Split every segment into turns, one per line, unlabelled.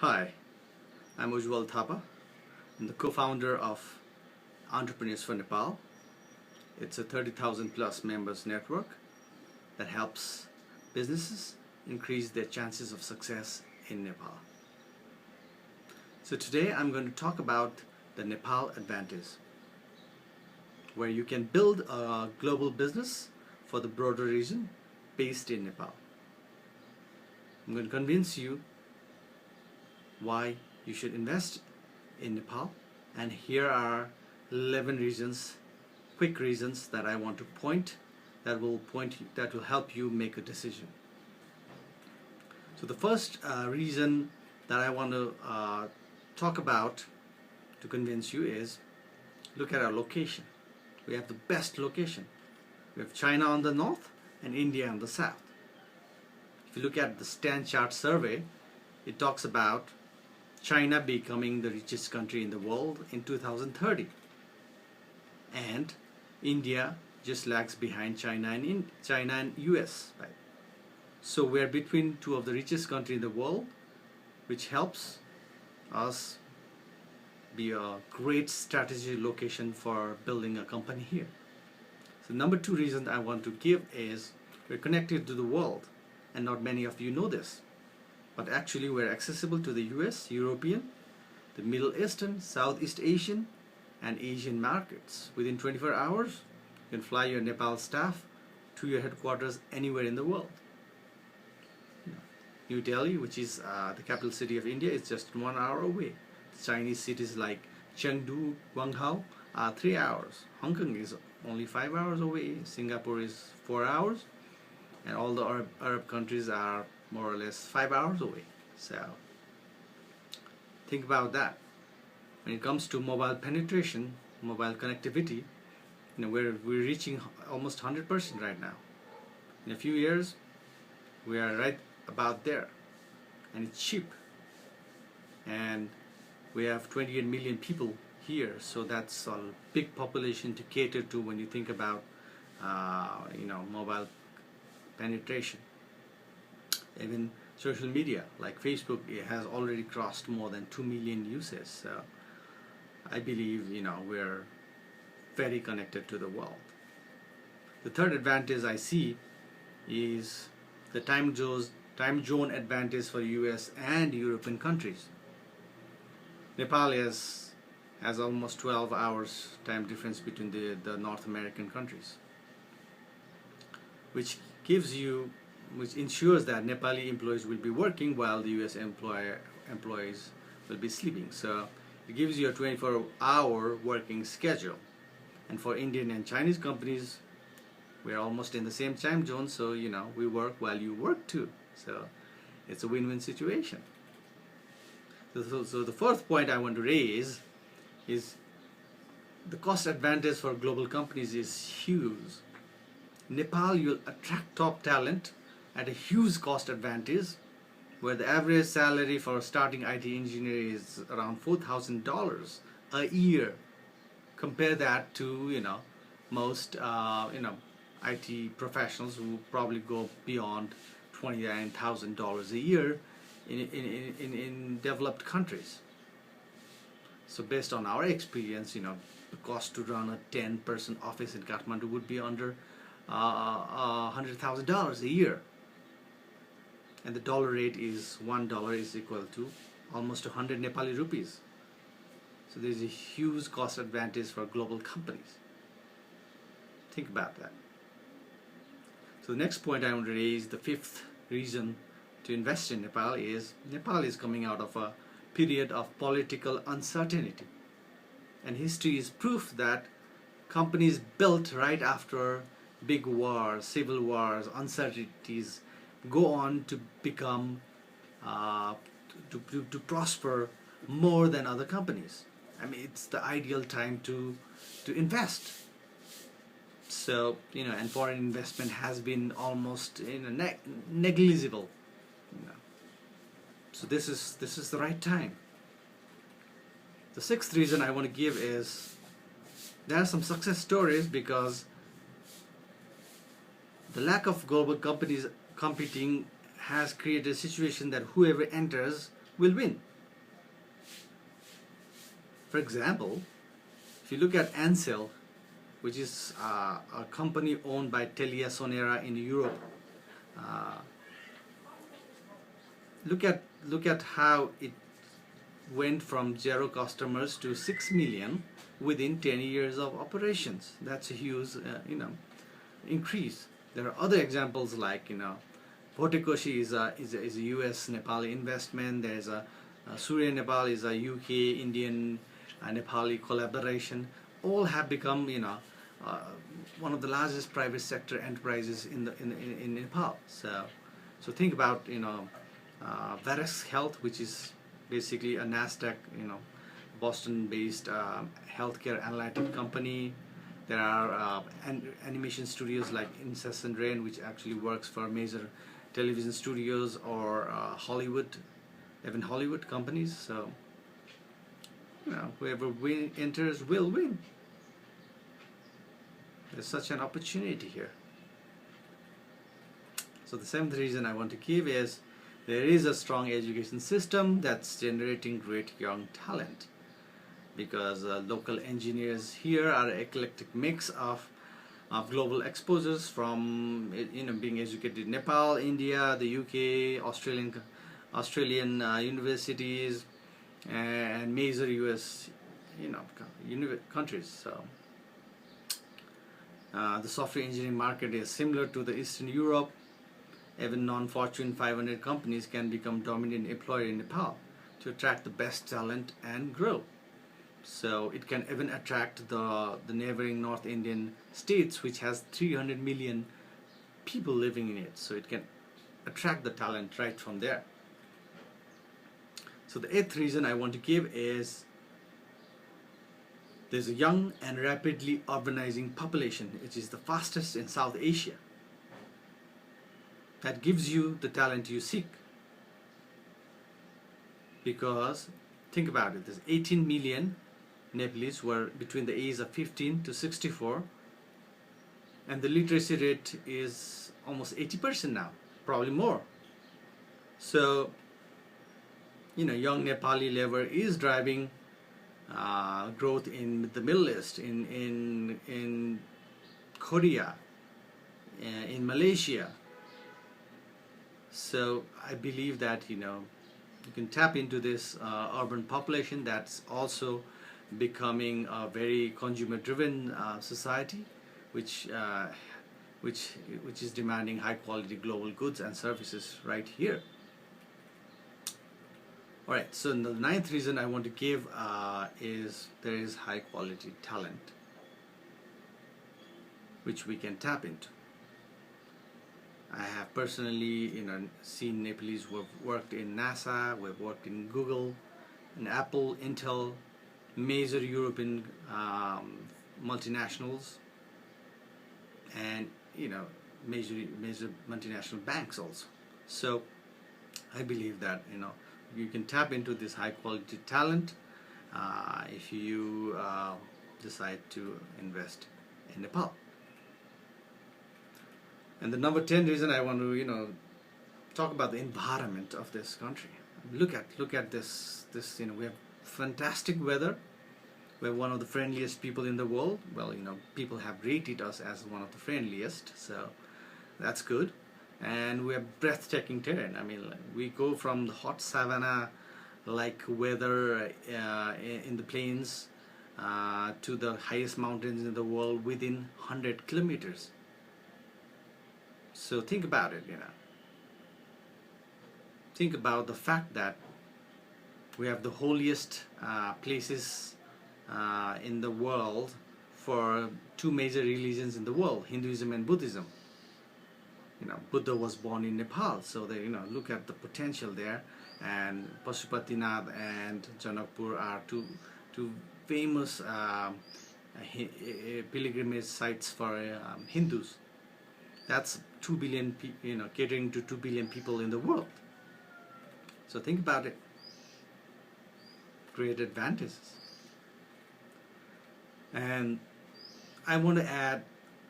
Hi, I'm Ujwal Thapa. I'm the co-founder of Entrepreneurs for Nepal. It's a 30,000 plus members network that helps businesses increase their chances of success in Nepal. So today I'm going to talk about the Nepal advantage, where you can build a global business for the broader region based in Nepal. I'm going to convince you why you should invest in Nepal, and here are 11 reasons, quick reasons that I want to point that will help you make a decision. So the first reason that I want to talk about to convince you is look at our location. We have the best location. We have China on the north and India on the south. If you look at the Stand Chart survey, it talks about China becoming the richest country in the world in 2030, and India just lags behind China and US, right? So we're between two of the richest countries in the world, which helps us be a great strategic location for building a company here. So number two reason I want to give is we're connected to the world, and not many of you know this, but actually we're accessible to the US, European, the Middle Eastern, Southeast Asian and Asian markets. Within 24 hours you can fly your Nepal staff to your headquarters anywhere in the world. New Delhi, which is the capital city of India, is just 1 hour away. Chinese cities like Chengdu, Guangzhou are 3 hours. Hong Kong is only 5 hours away. Singapore is 4 hours, and all the Arab countries are more or less 5 hours away. So think about that. When it comes to mobile penetration, mobile connectivity, we're reaching almost 100% right now. In a few years we are right about there, and it's cheap, and we have 28 million people here, so that's a big population to cater to when you think about mobile penetration. Even social media like Facebook, it has already crossed more than 2 million users. So I believe we're very connected to the world. The third advantage I see is the time zone advantage for US and European countries. Nepal has almost 12 hours time difference between the North American countries, which ensures that Nepali employees will be working while the US employees will be sleeping. So it gives you a 24-hour working schedule. And for Indian and Chinese companies, we're almost in the same time zone, so we work while you work too. So it's a win-win situation. So the fourth point I want to raise is the cost advantage for global companies is huge. Nepal, you'll attract top talent at a huge cost advantage, where the average salary for a starting IT engineer is around $4,000 a year. Compare that to most IT professionals who probably go beyond $29,000 a year in developed countries. So based on our experience, the cost to run a 10-person office in Kathmandu would be under $100,000 a year, and the dollar rate is $1 is equal to almost 100 Nepali rupees. So there's a huge cost advantage for global companies. Think about that. So the next point I want to raise, the fifth reason to invest in Nepal is coming out of a period of political uncertainty, and history is proof that companies built right after big wars, civil wars, uncertainties go on to become to prosper more than other companies. I mean, it's the ideal time to invest. So and foreign investment has been almost negligible. So this is the right time. The sixth reason I want to give is there are some success stories, because the lack of global companies competing has created a situation that whoever enters will win. For example, if you look at Ansell, which is a company owned by Telia Sonera in Europe, look at how it went from 0 customers to 6 million within 10 years of operations. That's a huge increase. There are other examples like Bhotekoshi is a US Nepali investment. There's a Surya Nepal is a UK Indian Nepali collaboration. All have become one of the largest private sector enterprises in Nepal. So think about Varex Health, which is basically a Nasdaq Boston-based healthcare analytic company. There are animation studios like Incessant Rain, which actually works for major television studios or Hollywood, even Hollywood companies. So whoever enters will win. There's such an opportunity here. So the seventh reason I want to give is there is a strong education system that's generating great young talent, because local engineers here are an eclectic mix of global exposures from being educated in Nepal, India, the UK, Australian universities, and major US countries. So the software engineering market is similar to the Eastern Europe. Even non-Fortune 500 companies can become dominant employer in Nepal to attract the best talent and grow. So it can even attract the neighboring North Indian states, which has 300 million people living in it. So it can attract the talent right from there. So the eighth reason I want to give is there's a young and rapidly urbanizing population, which is the fastest in South Asia. That gives you the talent you seek. Because think about it, there's 18 million Nepalese were between the age of 15 to 64, and the literacy rate is almost 80% now, probably more. So young Nepali labor is driving growth in the Middle East, in Korea, in Malaysia. So I believe that you can tap into this urban population that's also becoming a very consumer-driven society, which is demanding high-quality global goods and services right here. All right. So the ninth reason I want to give is there is high-quality talent which we can tap into. I have personally seen Nepalese who have worked in NASA, who have worked in Google, in Apple, Intel, major European multinationals, and major multinational banks also. So I believe that you can tap into this high quality talent if you decide to invest in Nepal. And the number 10 reason I want to talk about the environment of this country. Look at this we have fantastic weather. We're one of the friendliest people in the world. Well, people have rated us as one of the friendliest, so that's good. And we have breathtaking terrain. I mean, we go from the hot savanna like weather in the plains to the highest mountains in the world within 100 kilometers. So think about it, Think about the fact that we have the holiest places in the world for two major religions in the world, Hinduism and Buddhism. Buddha was born in Nepal, so they look at the potential there. And Pashupatinath and Janakpur are two famous pilgrimage sites for Hindus. That's 2 billion, catering to 2 billion people in the world. So think about it. Great advantages. And I want to add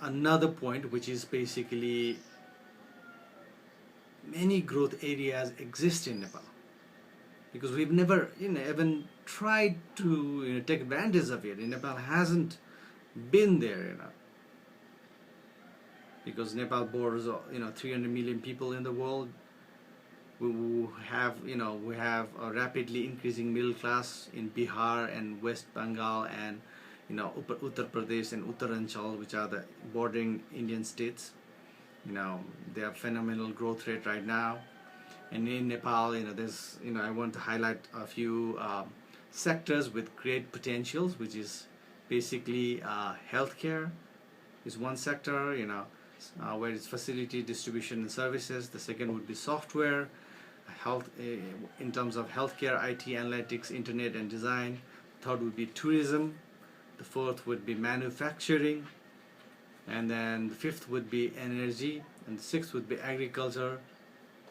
another point, which is basically many growth areas exist in Nepal. because we've never even tried to take advantage of it. Nepal hasn't been there, because Nepal borders 300 million people in the world. We have a rapidly increasing middle class in Bihar and West Bengal, and Uttar Pradesh and Uttaranchal, which are the bordering Indian states. They have phenomenal growth rate right now. And in Nepal, there's I want to highlight a few sectors with great potentials, which is basically healthcare is one sector, where it's facility, distribution and services. The second would be software, health, in terms of healthcare, IT, analytics, internet and design. Third would be tourism. The fourth would be manufacturing, and then the fifth would be energy, and the sixth would be agriculture,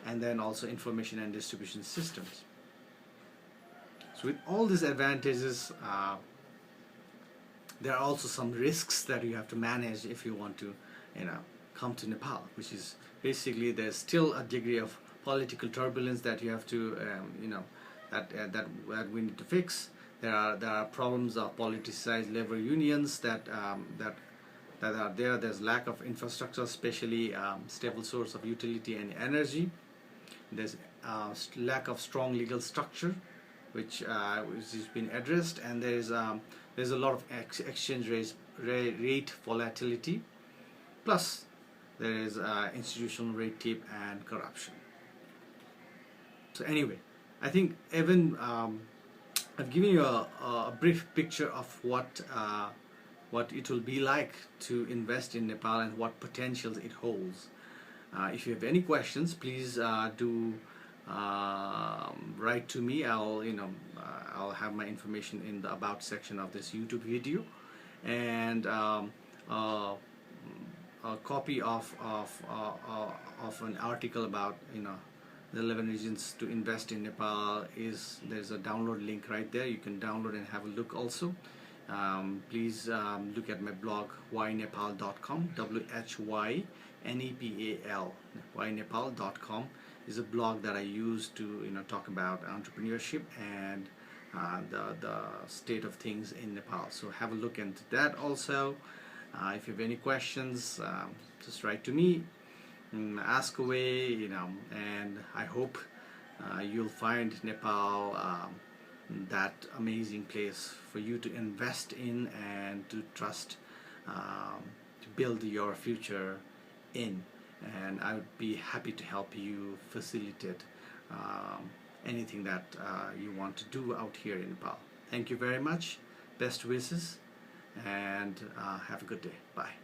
and then also information and distribution systems. So with all these advantages, there are also some risks that you have to manage if you want to come to Nepal, which is basically there's still a degree of political turbulence that you have to that we need to fix. There are problems of politicized labor unions that are there. There's lack of infrastructure, especially stable source of utility and energy. There's lack of strong legal structure, which has been addressed, and there's a lot of exchange rate volatility. Plus, there is institutional red tape and corruption. So anyway, I think even I've given you a brief picture of what it will be like to invest in Nepal and what potentials it holds. If you have any questions, please do write to me. I'll have my information in the about section of this YouTube video, and a copy of an article about the 11 reasons to invest in Nepal there's a download link right there. You can download and have a look also. Please look at my blog whynepal.com. WHYNEPAL. whynepal.com is a blog that I use to talk about entrepreneurship and the state of things in Nepal. So have a look into that also. If you have any questions, just write to me, ask away, and I hope you'll find Nepal that amazing place for you to invest in and to trust, to build your future in. And I would be happy to help you facilitate anything that you want to do out here in Nepal. Thank you very much. Best wishes, and have a good day. Bye.